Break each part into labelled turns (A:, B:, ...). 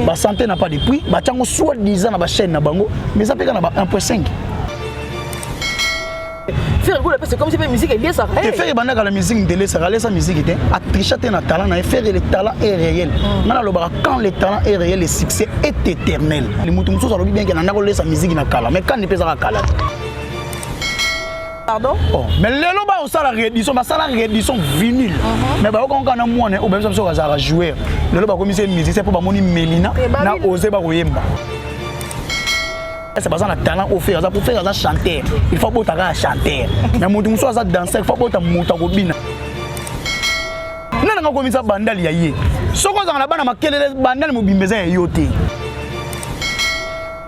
A: ba santé n'a pas de prix ba tango soit disant na ba chaîne na bango mais ça peut na ba 1.5
B: faire c'est comme si la musique est liée ça
A: et faire la musique de ça la musique était à tricher un talent et faire le talent est réel quand le talent est réel le succès est éternel les moutons sont bien que na laisser musique na kala mais quand ne peut pas kala
B: pardon
A: mais les loba au salaire réédition ma salaire réédition vinyle mais ba ko kana mwana ou même ça ça jouer les loba comme c'est musique c'est pour ba moni Melina na oser ba koyemba. C'est pas ça le talent offert, ça pour faire ça chanter. Il faut pas ta chanter. Mais mon tout ça danser, il faut pas ta monta kobina. Nana ko misa bandal ya ye. Soko za na bana makelele bandal mo bimbeza ya yote.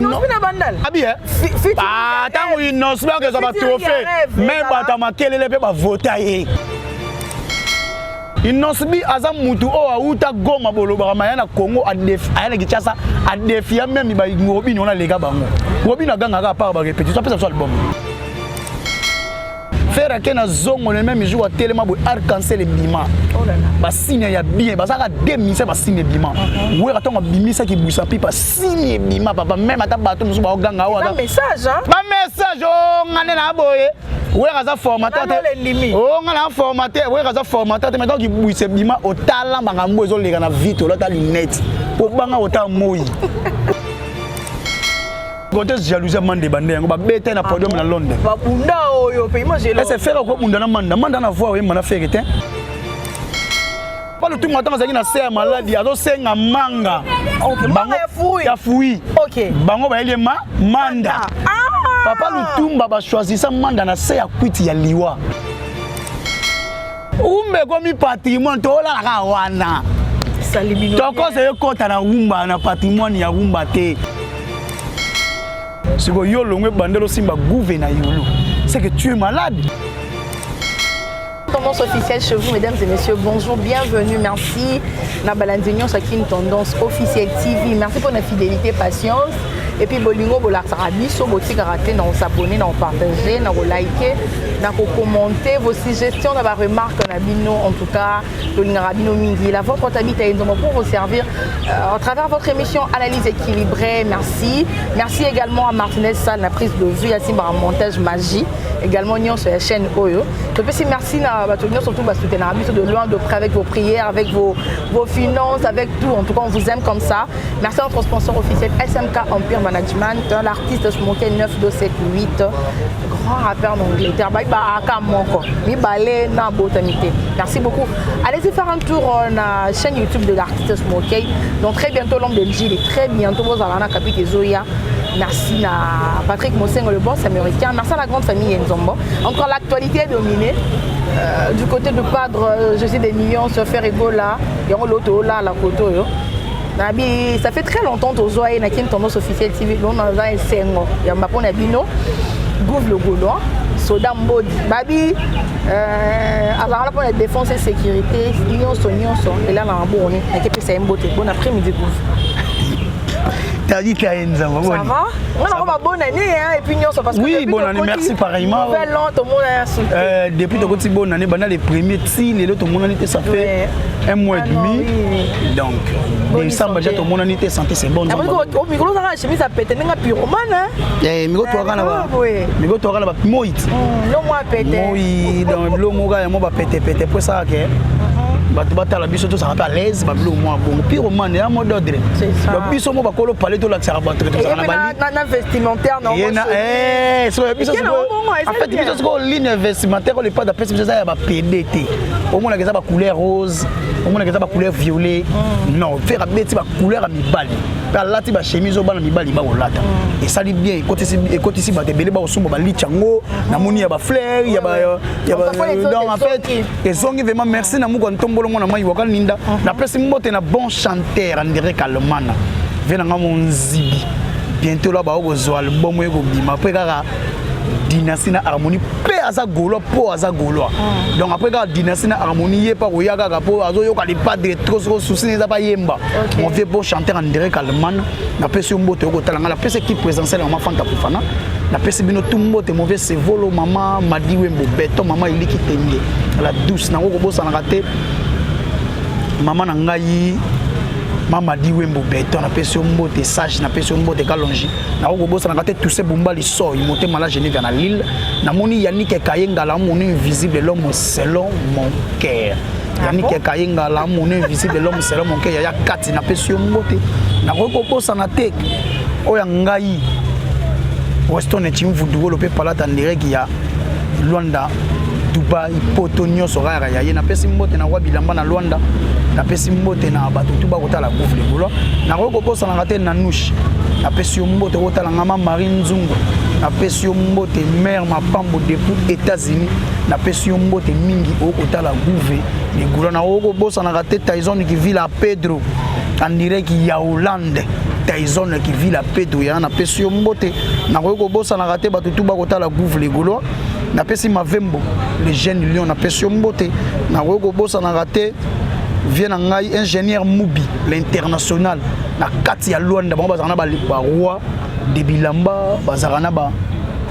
B: Non, c'est bandal.
A: Abi ah, tango innocent que ça va trophée. Même ba ta makelele pe ba voter. Inosbi azam mutu o auta goma bolo ba mayana Congo ayana kichasa a défier même ba ngobi on a les gars bango ngobi na ganga ka part ba répétition ça sur album faire que na zongo le même jour à tellement bo arc-en-ciel bima ba signe ya bien ba ça ka démisser ba signe bima oui attends bimisa ki buisa pipa signe bima papa même ata bato musu ba ganga o
B: ba message hein
A: ba message o ngane na boye. Oui, il y a formateur. Oh, on a formateur. Oui, il y a formateur. Mais donc, il y a bima au talent, il y a vite, il y a lunette. Pour banga au talent mouille. Quand est-ce jalousie mande bandé, on va bêter na podium na Londres.
B: Ba bunda oyo pays moi j'ai.
A: C'est faire quoi bunda na manda na voir oui mana faire était. Pas le tout matin ça qui na serre maladie, ado senga manga.
B: OK, manga ya fouille. OK.
A: Bango ba ele manda. Papa Lutumba va choisir ça manda na se ya kwiti ya liwa. Umbe komi patrimoine to la ka wana.
B: Salibino.
A: Toko se kota na umba na patrimoine ya umba te. Siko yo longwe bandelo simba gouverneur yolo. C'est que tu es malade.
B: Tendance officielle chez vous, mesdames et messieurs. Bonjour, bienvenue, merci. Na balandignon ça qui une tendance officielle TV. Merci pour notre fidélité, patience. Et puis bolingo bolaxarabi so boti karaté na s'abonner, na partager, na liker, na commenter vos suggestions, na ba remarques na bino en tout cas bolingarabino mingi la votre habitat pour vous servir à travers votre émission Analyse équilibrée. Merci. Merci également à Martinez Sall la prise de vue, à Simba montage magie. Également Nyon sur la chaîne Oyo. Donc merci na batonio surtout ba soutenir biso de loin de près avec vos prières, avec vos finances, avec tout. En tout cas, on vous aime comme ça. Merci à notre sponsor officiel SMK Empire Management, l'artiste Smokey 9278, grand rappeur d'Angleterre. Merci beaucoup. Allez-y faire un tour sur la chaîne YouTube de l'artiste Smokey. Donc très bientôt l'homme de Gilles et très bientôt vous allez en capiter Zoya. Merci à Patrick Mosengo, le boss américain. Merci à la grande famille Nzombo. Encore l'actualité est dominée. Du côté de Padre, je sais des millions se faire Ebola. Il y a l'auto là, la photo. Ça fait très longtemps que vous avez une tendance officielle TV. On a un Sengo. Il y a un Bino, Gouv le Gaulois, Soda Mbodi. Babi, alors pour la défense et sécurité, Union son. Et là, on a un bon après-midi, Gouv.
A: T'as dit qu'il y a une
B: ça va? On a une bonne année et puis nous parce que
A: oui, bonne année, merci pareillement. Depuis que tu bonne année, les premiers tirs, tout le monde a ça fait un mois et demi. Donc, décembre, tout le monde a été santé, c'est bon.
B: Au micro, on a la chemise à péter, on a pyromane.
A: Micro, tu as là-bas. Micro, tu as là-bas. Moït.
B: Non, moi, péter.
A: Moït, dans l'eau, moi, péter, pour ça, ok. Battre la biso tout ça à l'aise bablo moi bon pyromane en mode ordre donc biso mo bakolo parler tout là ça va battre tout ça
B: na vestimentaire non
A: so biso en fait biso ko ligne vestimentaire on pas d'après biso ça ya ba PDT au moins que ça ba couleur rose au moins que ça ba couleur violet non faire beti ba couleur à mibali pa lati ba chemise au bana mibali ba olata et ça dit bien côté ici ba tebele ba osumba ba lichango na moni ya ba fleur ya ba donc en fait et zongi vraiment merci na muko ntombo na mai wakal ninda na presse mbote na bon chanteur André Kalmana venanga monzibi bientôt là ba ozo album yego bima après kaka dynastie na harmonie pe aza golo po aza golo donc après kaka dynastie na harmonie ye pa koya kaka po azo yoka les pas de trop souci neza ba yemba mon vieux bon chanteur André Kalmana na presse mbote yego talanga la presse qui présentiel maman Fanta Fofana na presse bino tout mbote mauvais c'est volo maman Madiwe Mbobeto maman Iliki Tenge la douce na ko bossa na raté maman na ngai Mama di Wembo Beton na pesi mbote Sage na pesi mbote Kalonji na ko bosa na kate Toussaint Boumbali so il monte mala Genève na Lille na moni Yannick Kayenga la mon invisible l'homme selon mon cœur Yannick Kayenga la mon invisible l'homme selon mon cœur ya kati na pesi mbote na ko bosa na tek oya ngai Weston et Chimvudugo le pe palata ndireki ya Luanda Dubai Potonio sorara ya na pesi mbote na wabilamba na Luanda na pesi mbote na bato tuba kotala boufle golo na ko bosa na kate na Nush na pesi mbote kotala ngama Marine Nzungu na pesi mbote mère Mapambo depuis États-Unis na pesi mbote mingi okotala gouve les golo na ko bosa na kate Tyson qui vit à Pedro en direct ya Hollande Tyson qui vit à Pedro ya na pesi mbote na ko bosa na kate bato tuba kotala gouve les golo na pesi Mavembo le jeune lion na pesi mbote na ko bosa na kate vient ngai ingénieur Mubi l'international na kati ya Luanda bango bazana ba roi de Bilamba bazana ba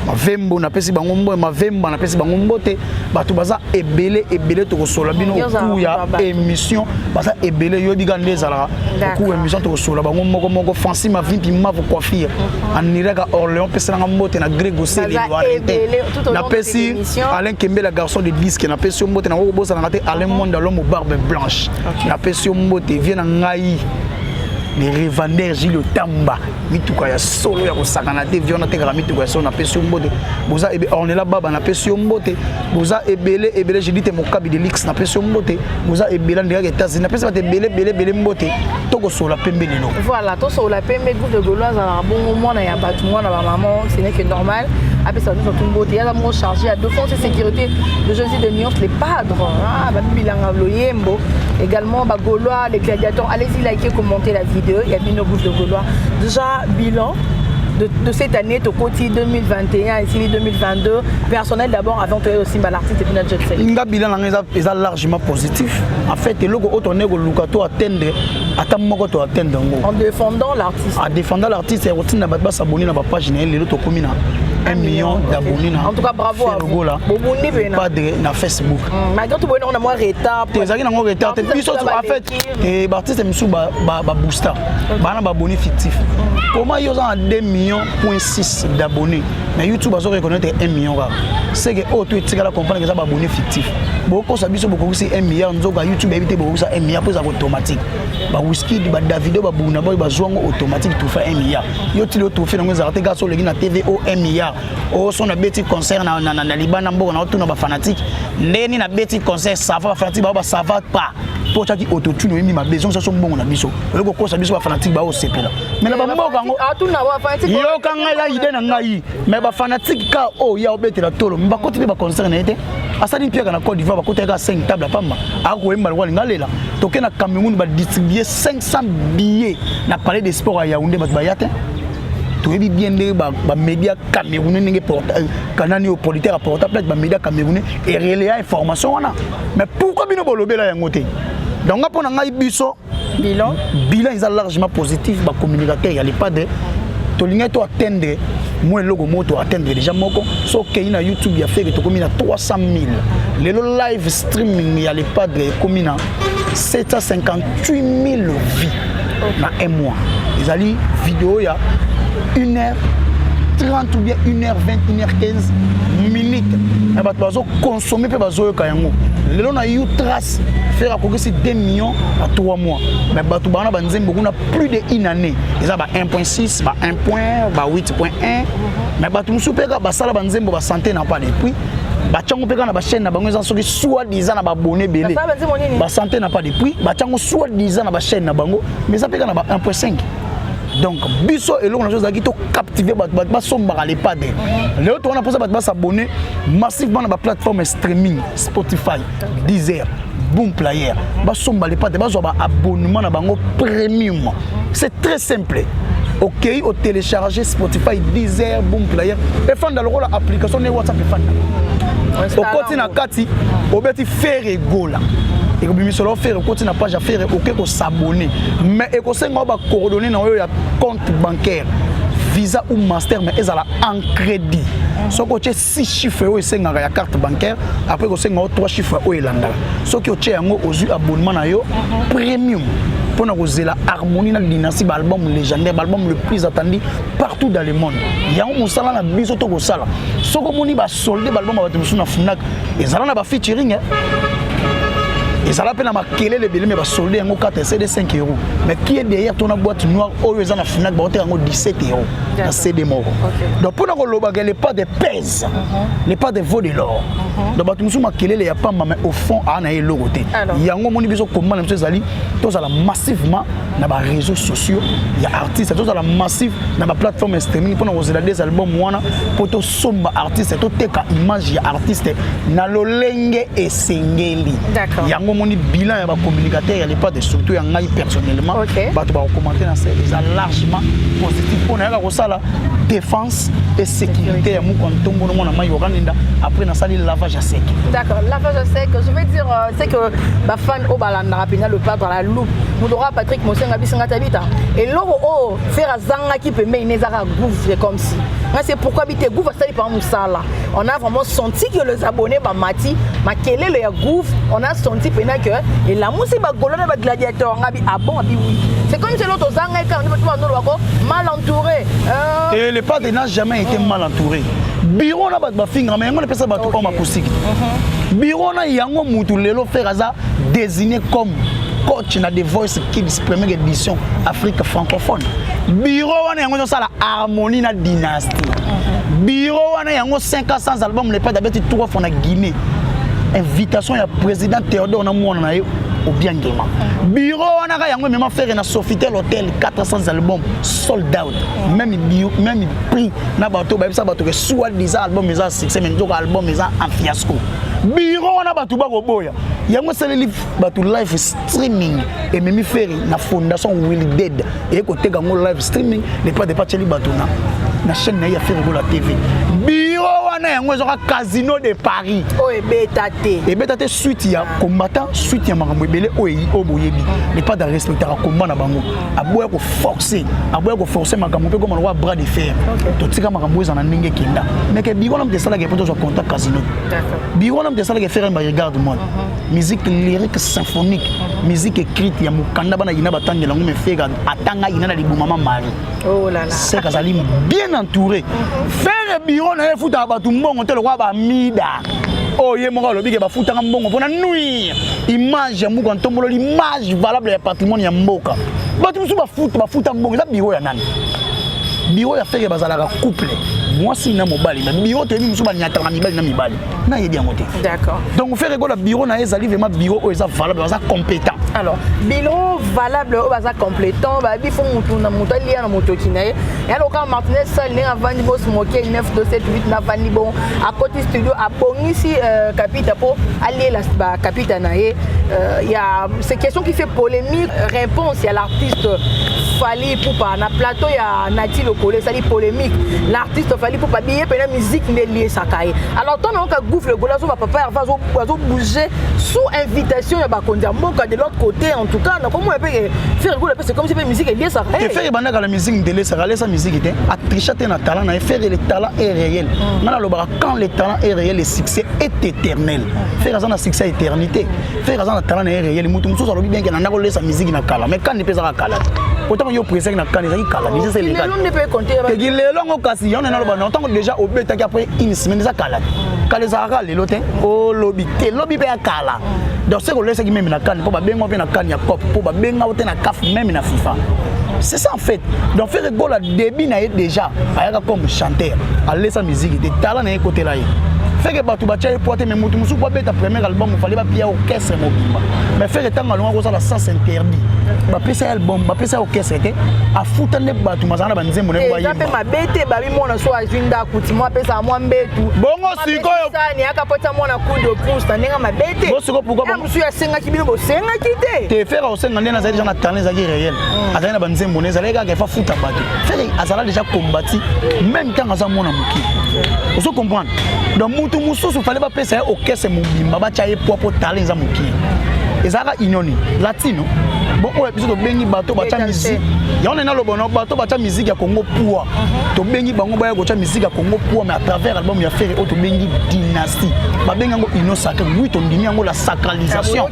A: Mavembo na pesi bango mbo Mavemba na pesi bango mbote batu baza ebele to kosola bino ku ya émission baza ebele yo diga ndezala ku émission to kosola bango moko Fancy ma vimpi ma vo coiffure en Iraka Orléans pesi na mbote na Grégo Sele na pesi Alain Kembe la garçon de disque na pesi mbote na ko bosa na te Alain Monde l'homme aux barbes blanches na pesi mbote vient ngai les revendeurs Gilles Tamba mituka ya solo ya kosakana te viona te kala mituka ya solo na pesi mbote boza ebe on est là baba na pesi mbote boza ebele je dis te mokabi de lix na pesi mbote boza ebela ndeka États-Unis na pesi bate ebele mbote to kosola pembe lelo
B: voilà to sola pembe groupe de Gauloise na bongo mwana ya batu mwana ba maman ce n'est que normal après ça nous tout mbote ya mo chargé à défense et sécurité de José de Nyons les padres ba bilanga loyembo également ba Gaulois les gladiateurs allez-y liker commenter la vidéo il y a bien nos groupes de Gaulois déjà bilan de cette année au côté 2021 et 2022 personnel d'abord avant de aussi l'artiste et puis notre jet set.
A: Nga bilan est largement positif. En fait, le logo autoné ko lukato atteindre atamoko to atteindre ngo.
B: En défendant l'artiste.
A: En défendant l'artiste et routine na ba s'abonner na ba page na le to komina 1 million d'abonnés.
B: En tout cas bravo à vous.
A: Boboni bena. Pas de na Facebook.
B: Malgré tout on a moins retard.
A: Tes zaki na ngo retard. Biso en fait et artiste misu ba booster. Ba na ba abonné fictif. Comment ils ont 2,6 millions d'abonnés mais YouTube a reconnaître 1 million là c'est que auto tu la comprendre que ça va abonné fictif beaucoup ça biso beaucoup c'est 1 milliard nzoka YouTube éviter beaucoup ça 1 milliard pour ça automatique ba whisky ba Davido ba buna ba bazwango automatique tout fait 1 milliard yo tilo tout fait ngo zarate gaso le na TV au 1 milliard o son na beti concert na Liban mbo na tout na ba fanatique ndeni na beti concert ça va fanatique ba ça va pas pour ça qui autotune mi ma besoin ça sont bon na biso le ko ça biso ba fanatique ba o sepela mais na ba mboka ngo yo kanga la idée na ngai mais ba fanatique ka o ya obetela tolo mba kotibe ba concert na été asali pia na Côte d'Ivoire ba koteka 5 table pamba ako emba kwa ngalela toke na Cameroun ba distribuer 500 billets na palais des sports à Yaoundé ba bayate to ebi bien de ba média camerounais ninge portable kanani au politaire portable ba média camerounais et relayer information wana mais pourquoi bino bolobela yango te donc pour ngai biso bilan est largement positif ba communicateur il y a pas de to linga to atteindre moi logo moto atteindre déjà moko so que na YouTube ya fait que to komina 300,000 le live streaming il y a les pas de komina 758,000 vues na un mois les ali vidéo ya 1h30 ou bien 1h20 1h15 minutes et ba bazo consommer pe bazo yoka yango lelo na you trace faire à c'est 2 millions à 3 mois mais batu bana banzembo kuna plus de une année ils a ba 1.6 ba 1 point ba 8.1 mais batu musupeka ba sala banzembo ba santé n'a pas de prix ba chango peka na ba chaîne na bango za soki soit disant na ba abonné belé ba santé n'a pas de prix ba chango soit disant na ba chaîne na bango mais ça peka na ba 1.5 donc biso et l'on a chose qui to captiver ba somba les pas de les autres on a posé ba s'abonner massivement na ba plateforme streaming Spotify Deezer Boom Player ba somba les pas de ba zo ba abonnement na bango premium c'est très simple. OK au télécharger Spotify Deezer Boom Player et fan dans le rôle application ne WhatsApp fan au côté na kati au beti faire gola et que biso lo faire côté na page à faire OK ko s'abonner mais et ko senga ba coordonner na yo ya compte bancaire Visa ou Master mais ezala en crédit so ko 6 chiffres o senga ya carte bancaire après ko senga 3 chiffres o elanda so ki o che yango ozu abonnement na yo premium pour nous la harmonie dans la dynastie, l'album légendaire, l'album le plus attendu partout dans le monde. Il y a un sala na biso to ko sala. Soko moni ba soldé l'album ba tumusu na Fnac. Et ça na ba featuring. Et ça l'appelle à ma kélé les bélés mais va solder un 4 CD 5 €. Mais qui est derrière ton boîte noire au lieu de Fnac ba en 17 €. Dans CD mort. Donc pour nous loba les pas de pèse. Les pas de veau de l'or. Donc ba tumusu ma kélé les y a pas mais au fond ana e logoté. Il y a un moni biso comment les choses ali, tous à la massivement dans les réseaux sociaux, il y a artistes tous à la massif dans la plateforme streaming pour nous des albums wana pour to somba artiste to teka image ya artiste na lolenge et singeli.
B: D'accord.
A: Mon bilan et communicateur, il n'y a pas de surtout personnellement. Bah, tu vas commenter dans ces largement positif. On a la défense et sécurité. Après, on a le lavage à sec.
B: D'accord, lavage à sec. Je veux dire, c'est que ma fan au balanda, le plat dans la loupe. Nous aurons Patrick Mossé, et l'eau, faire un zanga qui peut mettre une gouffre comme si. C'est pourquoi habiter gouffre, c'est par Moussala. On a vraiment senti que les abonnés, Mati, Makele, le gouffre, on a senti que et la mousse est gladiateur. Ah bon, oui. C'est comme si l'autre zanga mal entouré.
A: Et le pas n'a jamais été mal entouré. Biro na bat bafinga mais on appelle ça batou comme acoustique. Biro na yango mutu lelo Ferraza désigné comme coach na The Voice Kids première édition Afrique francophone. Biro wana yango ça la harmonie na dynastie. Biro wana yango 500 albums le pas d'habitude 3 fois na Guinée. Invitation ya président Théodore na mwana na yo au bien gaiement. Bureau wana ka yango même faire na Sofitel Hotel 400 albums sold out. Même prix na bato ba bisa bato que soit des albums mais ça succès mais donc album mais ça en fiasco. Bureau wana bato ba ko boya. Yango c'est le bato live streaming et même faire na fondation Will Dead et ko tega ngo live streaming ne pas de patcheli bato na chaîne na ya faire la TV. Bureau wana yango zo ka Casino de Paris.
B: Oh
A: Betate suite ya combattant suite ya makambo ebele oyi oboyebi ne pas de respecter à combat na bango aboya ko forcer makambo pe comme le bras de fer to tika makambo ezana ndenge kenda mais que bigo na mtesala ke poto zo contact Casino bigo na mtesala ke faire un regarde moi musique lyrique symphonique musique écrite ya mukanda bana ina batangela ngome fega atanga ina na libumama mari
B: oh là là
A: c'est Kazali bien entouré faire bigo na futa batu mbongo te le roi ba mida. Oh, il y a un lobby qui va foutre un bon pour nuire. Image, l'image valable du patrimoine, il y a un mot. Tu vas foutre un bon, il y a un bureau. Bureau a fait que bazala couple. Moi si na mobali, mais bureau te ni musuba ni atanga mibali na mibali. Na yedi ngote.
B: D'accord.
A: Donc faire que le bureau na ezali vraiment bureau est valable, ça compétent.
B: Alors, bureau valable au baza complétant, ba bi fo mutu na mutu lié na mutu kinaye. Et alors quand Martinez seul né avant ni bo smoker 9278 na vani bon à côté studio à Bongisi capita pour aller la capita naé. Il y a ces questions qui fait polémique, réponse il y a l'artiste Fali Poupa na plateau il y a Nati le collé ça dit polémique. L'artiste Fali Poupa billet pe la musique n'est lié sakaye. Alors toi on ka gouffre le golazo va papa va bouger sous invitation ya ba kondia mboka de l'autre côté en tout cas comment on peut faire c'est comme si la musique est liée ça
A: et faire banda la musique de laisser musique était à tricher na talent na faire le talent est réel na lo ba quand le talent est réel le succès est éternel faire ça na succès éternité faire ça na talent est réel mutu mutu ça lo bien que na ko laisser musique na kala mais quand ne peut ça kala autant yo presque na kala ça kala c'est le cas
B: on ne peut compter
A: que le long kasi on est na lo ba autant déjà au beta qui après une semaine ça kala kala ça kala le temps au lobby pe kala donc c'est que laisse qui même na kala pour ba bengo pe na kala ya cop pour ba benga au na CAF même na FIFA. C'est ça en fait. Donc faire rigolo la début na déjà comme chanteur, aller sa musique des talents na côté là. Faire que batu bacha porter mais mutu musu pas beta premier album il fallait pas pied orchestre mobimba. Mais faire tant malonga ça la sens interdit. Ba pesa album, ba pesa orchestre était a foutane batu mazana ba nzembo ne ba yimba.
B: Ça ma bete ba bi mona so ajinda kuti mo pesa mo mbetu.
A: Bongo siko yo.
B: Ça ni akapota mona coup de pouce tandinga ma bete.
A: Bongo siko pourquoi
B: ba musu ya senga kibino bo senga kité.
A: Te faire au senga ndena zaidi jana talent zaki réel. Azana ba nzembo ne zalega ka fa futa batu. Faire azala déjà combattu même quand aza mona muki. Vous comprenez? Donc mutu musu fallait pas pesa orchestre mobimba ba chaye popo talent za muki. ezaka inoni latino bon oyo biso to bengi bato bacha musique yone na lobono bato bacha musique ya Congo poa to bengi bango baya ko cha musique ya Congo poa mais à travers album ya faire auto bengi dynastie ba bengi ngo ino sacré oui to ndimi ngo la sacralisation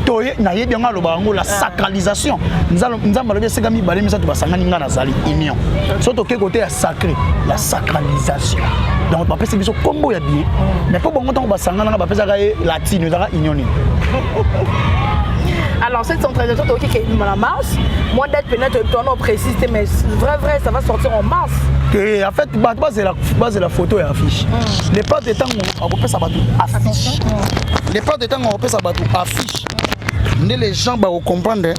A: to na yebi ngo loba ngo la sacralisation nzamba lobi seka mi balé misa to basangani nga nazali union so to ke côté ya sacré la sacralisation donc ba pesi biso combo ya bien mais pour bongo tango basangana nga ba pesa ka latino ezaka union ni.
B: Alors cette centralisation qui est en mars, moi d'être peut-être tournant précis, mais vrai ça va sortir en mars.
A: En fait, base la photo et affiche. Les pas de temps on peut ça affiche. Les pas de temps on peut ça affiche. Les gens vont comprendre.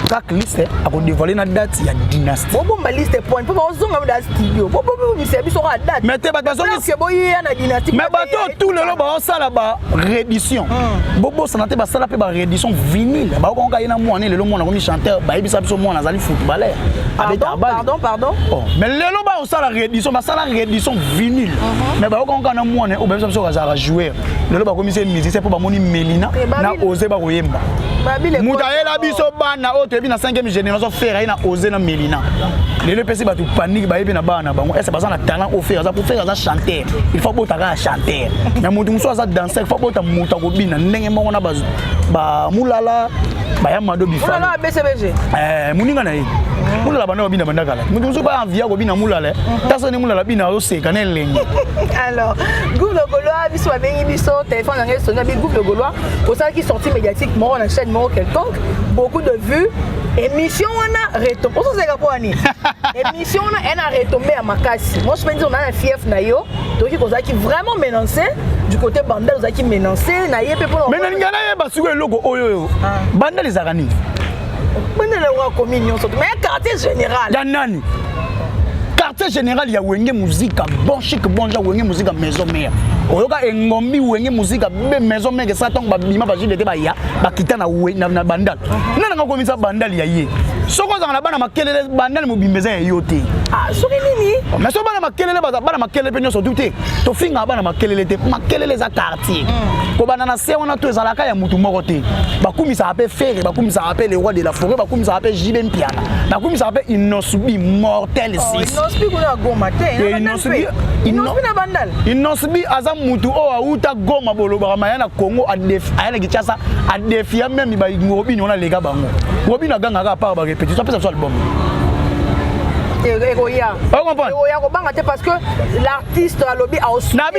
A: Chaque liste a dévoilé la date il y a dynastie.
B: Bon ma liste point pour on zoom dans studio. Bon mi service sera date.
A: Mais t'es pas
B: que boy na dynastie.
A: Mais bateau tout le long ba ça là bas réédition. Bobo ça n'était pas ça là pe ba réédition vinyle. Ba ko ka yena moane le mo na ko chanteur ba yebisa biso mo na zali footballeur.
B: Pardon.
A: Oh, mais le lo ba ça la réédition, ba ça la réédition vinyle. Mais ba ko ka na moane o ba biso ka jouer. Le lo ba ko mi c'est musique c'est pour ba moni Melina na oser ba ko yemba. Mutaela biso bana o tebi na 5e génération faire na oser na Melina. Les PC ba tout panique ba yebi na bana bango. Est-ce pas ça na talent au faire ça pour faire ça chanter. Il faut bota ka chanter. Mais mutu muso ça danser, il faut bota muta ko bina ndenge mo na ba mulala ba ya mado bifa.
B: Mulala BCBG.
A: Muninga na ye. Mulala bana bina banda kala. Mutu muso ba envia ko bina mulala. Taso ni mulala bina o se kana lengi.
B: Alors, groupe le Gaulois biso ba bengi biso téléphone ngé sonné bi groupe le Gaulois pour ça qui sorti médiatiquement on chaîne mo quelconque beaucoup de vues émission on a retombé pour ça c'est quoi ani émission on a retombé à Makassi moi je peux dire on a un fief na yo donc qui vraiment menacé du côté Bandel qui menacé na yé pour
A: mais ngana ye basuko logo oyo Bandel les arani
B: Bandel wa communion surtout mais quartier général
A: ya nani quartier général ya wenge musique bon chic bon ja wenge musique maison mère oyoka engombi wenge musique be maison mère ça tong ba bima ba jile te ba ya ba kita na Bandal nana nga komisa Bandal ya ye soko za na bana makelele Bandal mo bimbeza ya yote
B: soki nini
A: mais so bana makelele bana makelele pe nyoso douté to finga bana makelele te makelele za quartier ko bana na se wana to ezalaka ya mutu moko te bakumisa ape faire bakumisa ape le roi de la forêt bakumisa ape Jibe Mpiana bakumisa ape Inosubi mortel 6
B: Inosubi kuna Goma te Inosubi na Bandal
A: Inosubi aza mutu o auta Goma boloba mayana Congo ayana Kinshasa a défier même ba ngobi on a les gars bango ngobi na ganga ka part ba répétition après ça album
B: Egoya ko banga te parce que l'artiste a lobby a aussi
A: nabi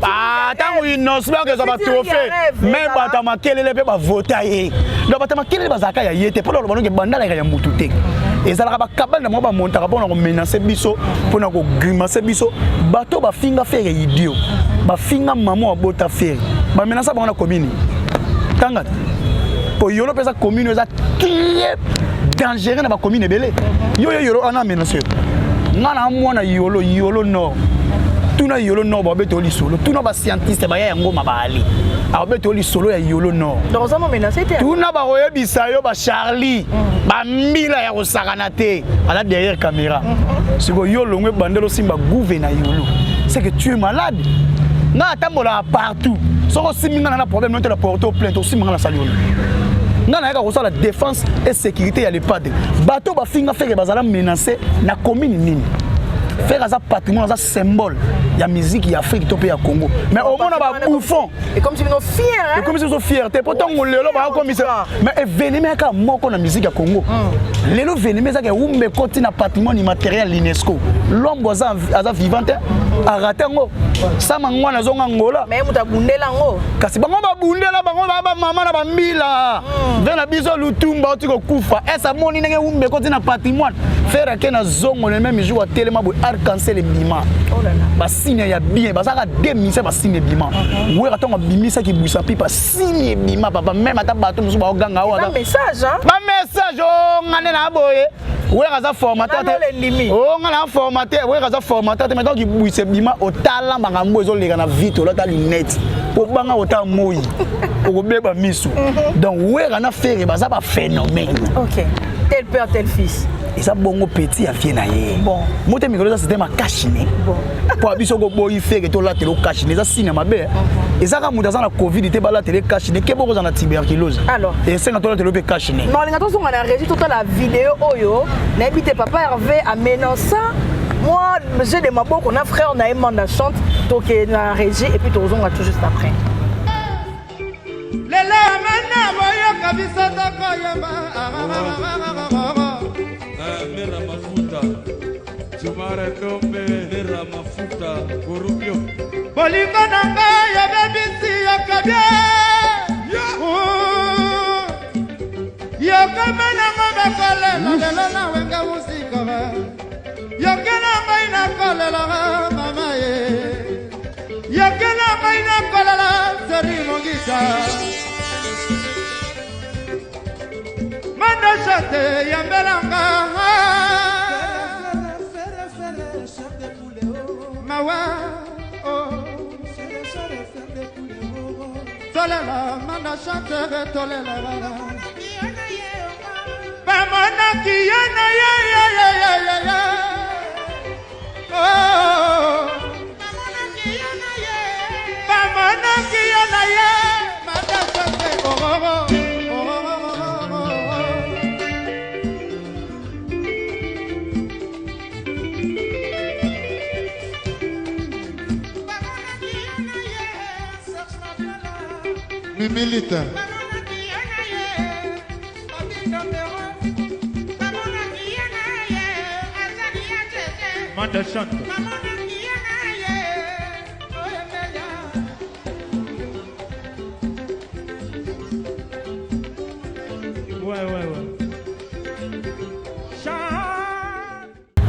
A: ah tango Inosubi que ça va trophée même bata makelele pe ba voter donc bata makelele bazaka ya yete pour le que Bandal ya mutu te ezalaka ba kabal na mo ba montaka pona ko menacer biso pona ko grimacer biso bato ba finga faire idiot ba finga maman abota faire ba menacer ba na commune tanga po yolo pesa commune eza très dangereux na ba commune ebele yo ana menacer ngana mwana yolo no tuna yolo no ba beto li solo tuna ba scientiste ba ya ngoma ba ali a beto li solo ya yolo no
B: donc ça mo menacer te
A: tuna ba oyebisa yo ba Charlie ba mbila ya kosakana te ala derrière caméra siko yolo ngwe bandelo simba gouverneur yolo c'est que tu es malade na tambola partout soko siminga na problème non te la porter plainte aussi manga na saliolo ngana yaka kosala défense et sécurité ya les padres bato ba finga feke bazala menacer na commune nini faire ça patrimoine ça symbole ya musique ya Afrique to pe ya Congo mais au moins ba bouffon
B: et comme si nous fiers hein
A: et comme si nous sommes fierté pourtant on lelo ba comme ça mais événement ka moko na musique ya Congo lelo événement ça ke umbe koti na patrimoine immatériel l'UNESCO l'homme boza vivante a raté ngo sama ngwana zonga ngola
B: mais muta bundela ngo
A: kasi bango ba bundela bango ba mama na ba mbila vena biso lutumba otiko kufa esa moni ndenge umbe koti na patrimoine faire que na zongo le même jour tellement arc-en-ciel bima ba signe ya bien bazaka démisser ba signe bima ouais quand on bimisa ki busa pipa signe bima papa même ata bato musu ba ganga wa
B: ba message hein
A: ba message o ngane na boye ouais kaza formateur o ngana formateur ouais kaza formateur mais donc ki buisa bima o tala banga mbozo leka na vite o ta lunette po banga o ta moyi o ko beba misu donc ouais kana faire baza ba phénomène
B: OK tel père, tel fils.
A: Et ça, bon, petit, à fier naïe.
B: Bon.
A: Moi, t'es micro, ça c'était ma cachiné.
B: Bon.
A: Pour abisso go boy fait que tout là, t'es le cachiné. Ça, cinéma, bé. Et ça, quand on a la Covid, il était là, t'es le cachiné. Qu'est-ce que vous en a tuberculose?
B: Alors.
A: Et c'est quand on a le cachiné.
B: Non, les gars, on a réagi toute la vidéo. Oyo, n'habitez papa Hervé à ça. Moi, j'ai des mabos qu'on a frère, on a aimé la chante. Donc, on a réagi et puis on a tout juste après.
C: Mera mafuta Chumara tombe Mera mafuta Kurubio Bolingo nanga ya bebisi yakabye Yakame nanga bakole Lelo na wenga musika Yakena maina kole la mama ye Yakena maina kole la Seri mongisa Manda chate yambelanga Mawa oh Tolela manda chate tolela Bamana kiyana ya Oh Bamana kiyana ya Manda chate oh Milita. Manda chante. Ouais.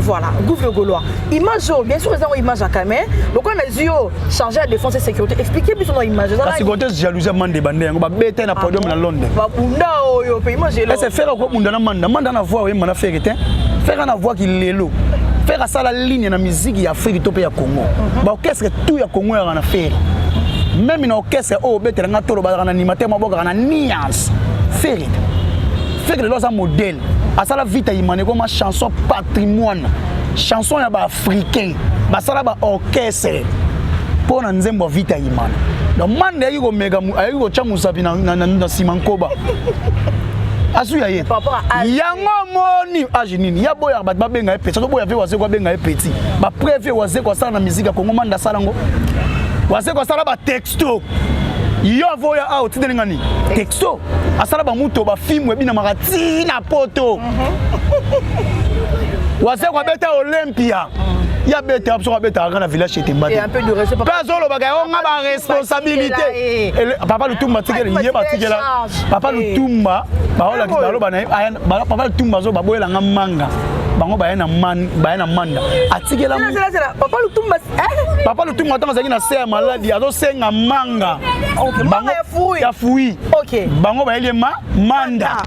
B: Voilà, Gouffre Gaulois. Image, bien sûr, ils ont une image à caméra. Donc, on a dû changer la défense et sécurité. Expliquez plus son image.
A: La sécurité, c'est jalousie, man de bandé. On va bêter un podium à Londres. C'est faire quoi, manda na voix, on a fait faire na voix qui est l'eau. Faire ça la ligne na musique, il y a Afrique, il y a Congo. Qu'est-ce que tout y a Congo on a fait? Même une orchestre, oh, bête, on a tout le bas, on a animateur, on a nuance. Faire que le un modèle. À ça la vite, il m'a dit comme chanson patrimoine, chanson africain, ça la orchestre. Pour nous nzembo vite il m'a. Donc man de yugo mega, yugo chamusapi na simankoba. Asu ya ye. Yango moni ajinini. Ya boya bat babenga e petit. So boya fe wase kwa benga e petit. Ba préfet wase kwa sala na musique ya Congo manda sala ngo. Wase kwa sala ba texto. Yo voya out de ngani. Texto. Asala ba muto ba film webi na magati na poto. Wase kwa beta Olympia. Ya beta absolument beta dans la village chez Temba.
B: Et un peu de respect.
A: Pas solo bagay on a ba responsabilité. Papa Lutumba tikela yé ba tikela. Papa Lutumba ba ola kibalo ba na papa Lutumba zo ba boyela nga manga. Bango ba na manda. Atikela mu.
B: Papa Lutumba
A: Papa Lutumba tanga zaki na serre maladie azo senga manga.
B: OK, bango
A: ya fui.
B: OK.
A: Bango ba ele manda.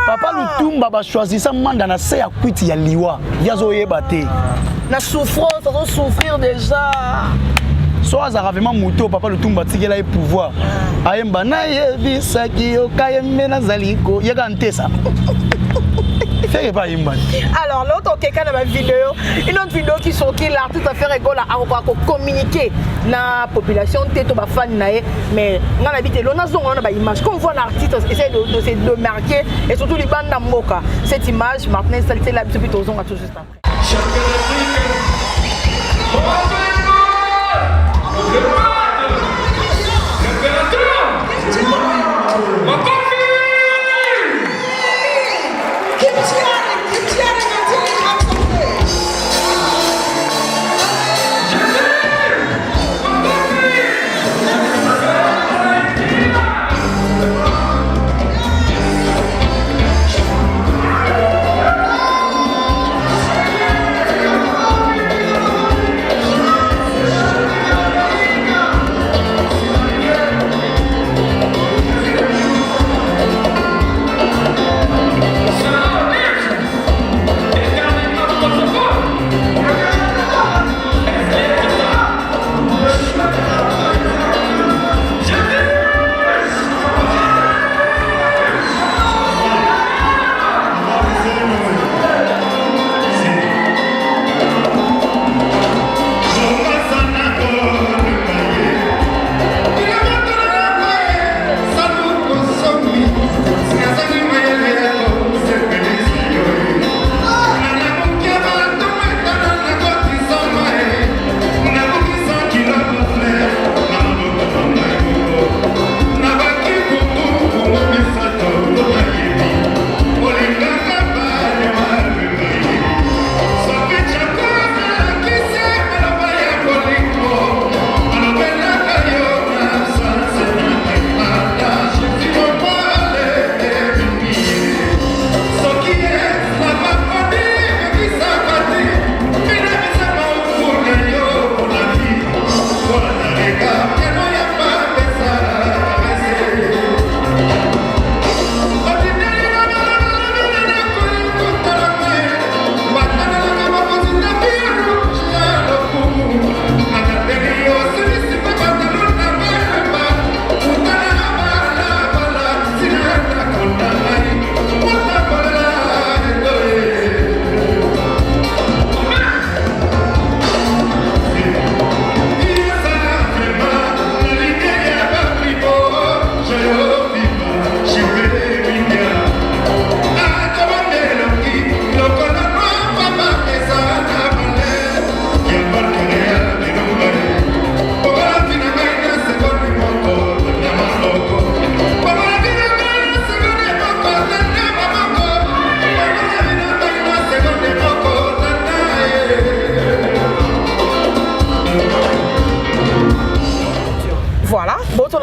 A: Papa Lutumba ba choisir sa manda na serre kwiti ya liwa. Yazo yeba te.
B: La souffrance, on doit souffrir déjà.
A: Soit ça vraiment moto papa Lutumba tikela e pouvoir. Ayemba na yebisa ki okayembe na zaliko. Yega ntesa. Fais pas yemba.
B: Alors l'autre quelqu'un dans ma vidéo, une autre vidéo qui sont qui l'artiste a fait rigolo à communiquer la population teto ba fan nae mais on habite l'on a zone on a ba image quand on voit l'artiste essaie de marquer et surtout les bandes d'Amoka. Cette image Martin Salté là depuis tout on a tout juste après.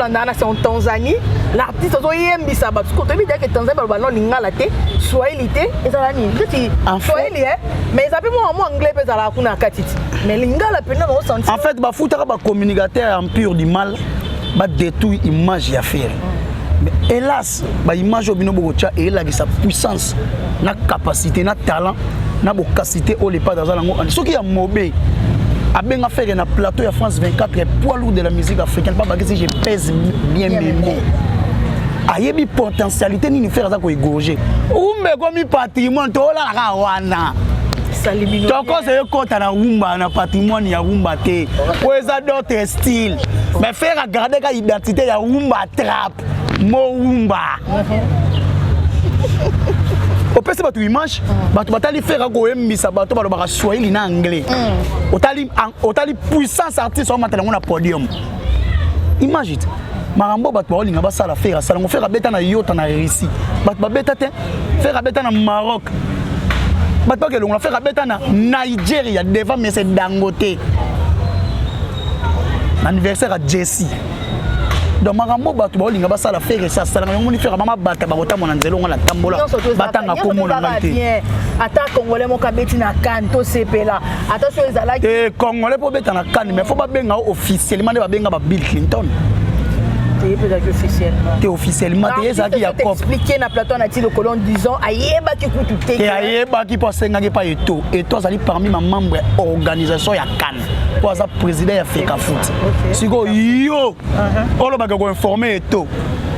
B: Landana, c'est en Tanzanie. L'artiste a yembi ça. Parce que tu veux dire que Tanzanie, le ballon lingala te, Swahili te, et ça la ni. Swahili mais ils appellent moi anglais parce que la kuna katiti. Mais lingala pe non senti.
A: En fait, ba foutara ba communicateur en pur du mal, ba détruire image ya faire. Mais hélas, ba image obino bokocha et là sa puissance, na capacité, na talent, na bokacité au les pas dans la ngo. Ce qui a mobé a bien faire na plateau ya France 24 est poids lourd de la musique africaine pas parce que si je pèse bien mes mots. Ayebi potentialité ni faire ça ko égorger. Umbe ko mi patrimoine to la ka wana.
B: Salimino.
A: Toko c'est kota na umba na patrimoine ya umba te. Ko eza d'autres styles. Mais faire garder ka identité ya umba trap. Mo umba. Au pèse ba tu image, ba tu batali faire ko embisa ba to ba ba Swahili na anglais. Otali puissance artiste au matala na podium. Imagine. Marambo bat ba linga ba sala faire sala ngo faire beta na yota na Russie. Bat ba beta te faire beta na Maroc. Bat ba ke longa faire beta na Nigeria devant monsieur Dangote. Anniversaire à Jesse. Donc marambo bat ba linga ba sala faire ça sala ngo ni faire mama bata ba kota mona nzelo ngala tambola batanga ko mona ngate.
B: Ata congolais mon kabeti na kanto sepela. Attention ezala ki
A: congolais po beta na kan mais faut ba benga officiellement ba benga ba Bill Clinton.
B: Peut-être officiellement.
A: T'es officiellement t'es ça qui a
B: expliqué na plateau na ti le colon disant ayeba ki kutu te.
A: Et ayeba ki pour senga ki pa eto. Et toi ça dit parmi ma membre organisation ya CAN. Pour ça président ya Feka Foot. Siko yo. On le baga ko informer eto.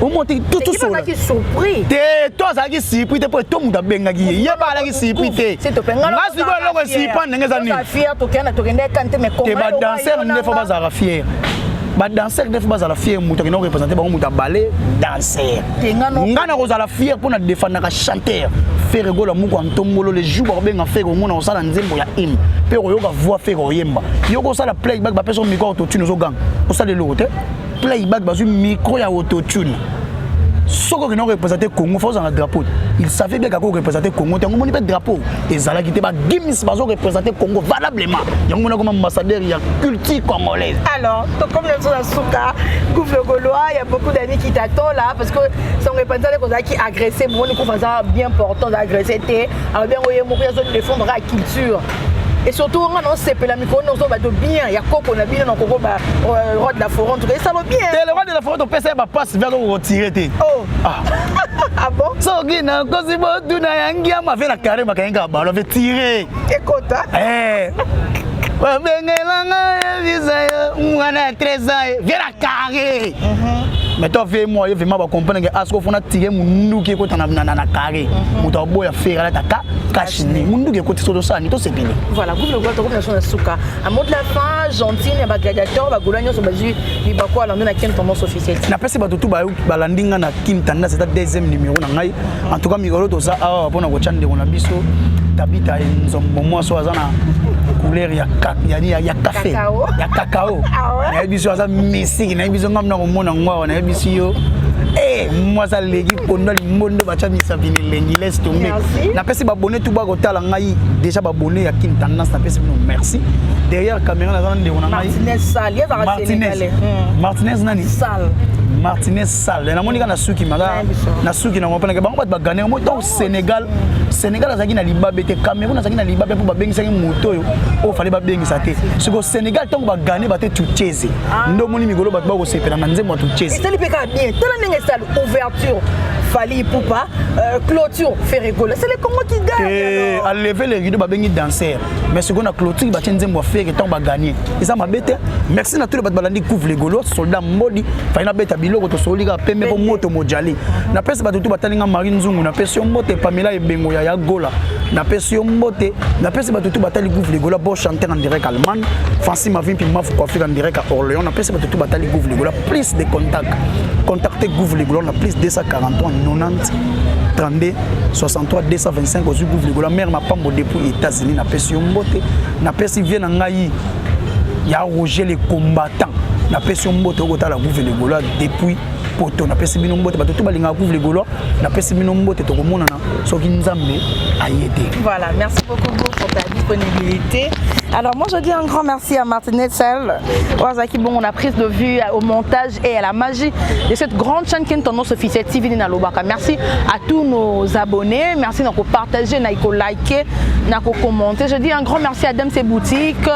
A: Au monter tout ça.
B: Qui surpris.
A: T'es toi ça qui surpris te pour tout monde benga ki. Yeba la ki surpris te.
B: C'est to penga.
A: Nga siko lo ko surpris ndenge za ni.
B: Fier to kana to kende kante me comment.
A: Te ba danser ne faut pas za fier. Ba danser ne faut pas la fier muto qui non représenter ba muto ballet danser ngana ko la fier pour na défendre ka chanteur faire rigolo muko antombolo les jours ba benga faire ko mona osala nzembo ya hymne pe ko yoka voix faire ko yemba yoko sala playback ba personne micro auto tune zo gang osala le lote playback ba su micro ya auto tune soko qui non représenter Congo faut dans drapeau il savait bien qu'on représenter Congo tango moni pe drapeau et zala qui te ba Gims ba zo représenter Congo valablement yango mona comme ambassadeur ya culture congolaise.
B: Alors comme le Souka gouvernement gaulois il y a beaucoup d'amis qui t'attendent là parce que son représentant comme ça qui agressé bon nous faut ça bien important d'agresser té alors bien voyez mon zone défendre la culture. Et surtout, on a CP la micro, on a bien, il y a quoi qu'on a bien dans le roi de la forêt, en tout cas, ça va bien.
A: Le roi de la forêt, on peut faire passe vers le retirer.
B: Oh! Ah bon?
A: So, Guina, quand c'est bon, tu n'as rien à faire la carrière, ma carrière, on va tirer.
B: Écoute,
A: eh! Viens la carré. Mais toi fais moi je vais m'avoir comprendre que asko fona tirer mundu qui ko tana na carré muto boya faire la taka kashini mundu qui ko tsodo ça ni to sepeli.
B: Voilà groupe le gwa to comme na suka à mot de la fin gentil ne ba gladiateur ba golagno so bazu li ba ko la ndona ken tendance officielle
A: na pesi ba tutu ba landinga na kim tanda c'est deuxième numéro na ngai en tout cas migolo to ça ah pona ko chande ko na biso tabita nzombo moi so azana couleur ya café ya cacao na biso aza musique na biso ngam na ko mona ngwa na biso yo moi ça legi pondali mondo ba chamisa bini lengi laisse tomber na pesi ba bonné tout ba ko tala ngai déjà ba bonné ya kin tendance na pesi no merci derrière caméra na zana ndeko na ngai Martinez nani Sal Martinez Sal na monika na suki maga na suki na ngopana ke bango ba gagner mo donc Sénégal azaki na libabe te Cameroun azaki na libabe pour ba bengisa moto yo o fallait ba bengisa te siko Sénégal tant ba gagner ba te tucheze ndo moni migolo ba ko sepela na nzembo tucheze
B: c'est le peka bien tala ndenge ça ouverture Fali Poupa clôture fait rigoler c'est le Congo qui gagne
A: à lever les rideaux ba bengi danser mais ce qu'on a clôture ba nzembo faire tant ba gagner et ça m'a bête merci na tous les balandi couvre les golos soldats modi fa na beta biloko to solika pembe po moto mojali na pesa ba tutu batalinga Marine Nzungu na pesa yo mbote Pamela Ebengo ya Gola na pesa yo mbote na pesa ba tutu batali couvre les golos bo chanter en direct allemand Fancy Mavin puis Maf ko faire en direct à Orléans na pesa ba tutu batali couvre les golos plus de contacts contacter couvre les golos na plus 243 90 32 63 225 au couvre les golos mère ma pambo depuis États-Unis na pesa yo mbote na pesa vient ngai ya Roger les combattants na pesa yo mbote ko tala couvre les golos depuis poto na pesa bino mbote bato to balinga couvre les golos na pesa bino mbote to komona na soki nzambe ayete.
B: Voilà, merci beaucoup pour ta disponibilité. Alors moi je dis un grand merci à Martinez Sel. Bon, on a prise de vue au montage et à la magie de cette grande chaîne qui est tendance officielle TV Nalobaka. Merci à tous nos abonnés, merci de partager, de liker, de commenter. Je dis un grand merci à Demse Boutique.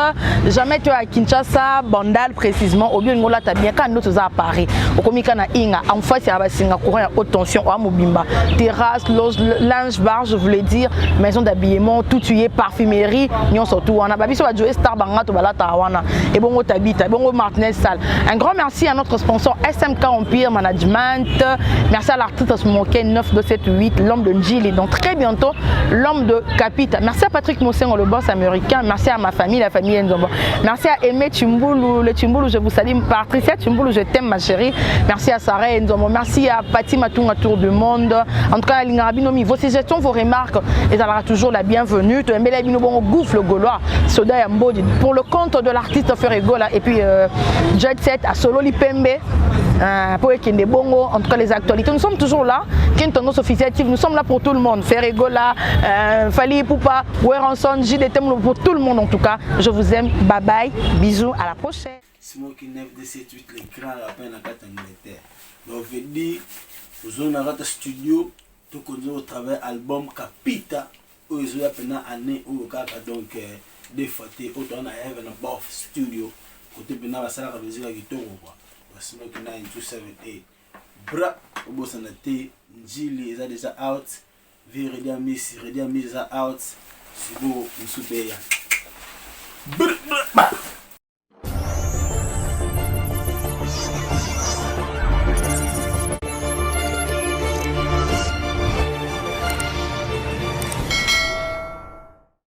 B: Jamais tu es à Kinshasa, Bandal précisément, au bien ngola tabia quand nous à Paris. Au komika na inga en face il y a singa courant à haute tension à Mobimba. Terrasse, loge, linge bar, je voulais dire, maison d'habillement, tout tu est parfumerie, nyon surtout on a babi so Joe Star Banga to balata wana et bon tabita, bon Martinez Sal. Un grand merci à notre sponsor SMK Empire Management. Merci à l'artiste Smoke 9278, l'homme de Njili, donc très bientôt l'homme de Capita. Merci à Patrick Moussengo, le boss américain. Merci à ma famille, la famille Nzombo. Merci à Aimé Chumboulou, le Chumboulou, je vous salue. Patricia Chumboulou, je t'aime ma chérie. Merci à Sarah Nzombo. Merci à Pati Matunga Tour du Monde. En tout cas, Lingarabinomi, vos suggestions, vos remarques, et ça sera toujours la bienvenue. Tu aimes les bon gouffre gaulois, Soda Yambodi. Pour le compte de l'artiste Ferregola et puis Jet Set à Solo Lipembe. Pour Ekinde Bongo, en tout cas les actualités. Nous sommes toujours là, qui est une tendance officielle. Nous sommes là pour tout le monde. Ferregola, Fali Poupa, Weranson, JDT, pour tout le monde en tout cas. Je vous aime. Bye bye. Bisous. À la prochaine.
A: C'est moi qui 9D78 l'écran à peine à 4 Angleterre. Donc je dis, nous avons un studio, tout au travers album Capita, où ils ont appelé année où donc des photos, autant à Heaven Above Studio, côté de la salle de musique qui tombe. Smoking 9278 bra au santé Njili est déjà out Viridia Miss out c'est beau nous super